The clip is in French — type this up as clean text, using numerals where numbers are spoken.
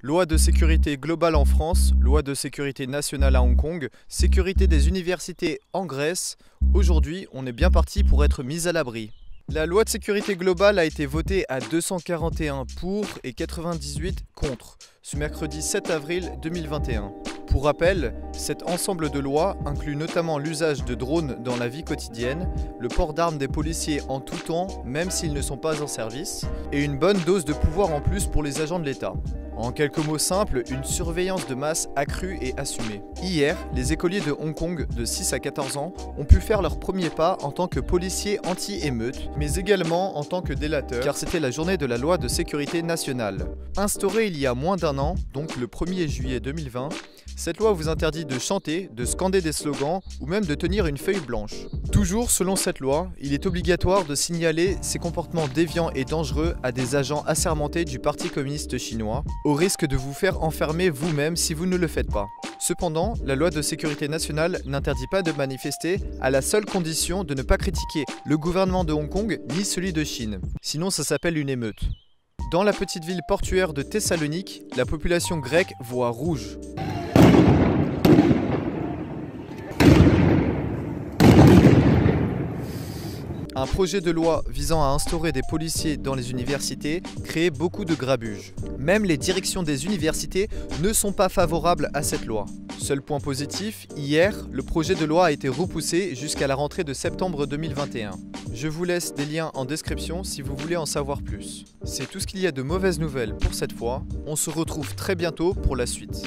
Loi de sécurité globale en France, loi de sécurité nationale à Hong Kong, sécurité des universités en Grèce. Aujourd'hui, on est bien parti pour être mis à l'abri. La loi de sécurité globale a été votée à 241 pour et 98 contre, ce mercredi 7 avril 2021. Pour rappel, cet ensemble de lois inclut notamment l'usage de drones dans la vie quotidienne, le port d'armes des policiers en tout temps, même s'ils ne sont pas en service, et une bonne dose de pouvoir en plus pour les agents de l'État. En quelques mots simples, une surveillance de masse accrue et assumée. Hier, les écoliers de Hong Kong de 6 à 14 ans ont pu faire leur premier pas en tant que policiers anti-émeute, mais également en tant que délateurs, car c'était la journée de la loi de sécurité nationale. Instaurée il y a moins d'un an, donc le 1er juillet 2020, cette loi vous interdit de chanter, de scander des slogans ou même de tenir une feuille blanche. Toujours selon cette loi, il est obligatoire de signaler ces comportements déviants et dangereux à des agents assermentés du Parti communiste chinois, au risque de vous faire enfermer vous-même si vous ne le faites pas. Cependant, la loi de sécurité nationale n'interdit pas de manifester à la seule condition de ne pas critiquer le gouvernement de Hong Kong ni celui de Chine. Sinon ça s'appelle une émeute. Dans la petite ville portuaire de Thessalonique, la population grecque voit rouge. Un projet de loi visant à instaurer des policiers dans les universités crée beaucoup de grabuge. Même les directions des universités ne sont pas favorables à cette loi. Seul point positif, hier, le projet de loi a été repoussé jusqu'à la rentrée de septembre 2021. Je vous laisse des liens en description si vous voulez en savoir plus. C'est tout ce qu'il y a de mauvaises nouvelles pour cette fois. On se retrouve très bientôt pour la suite.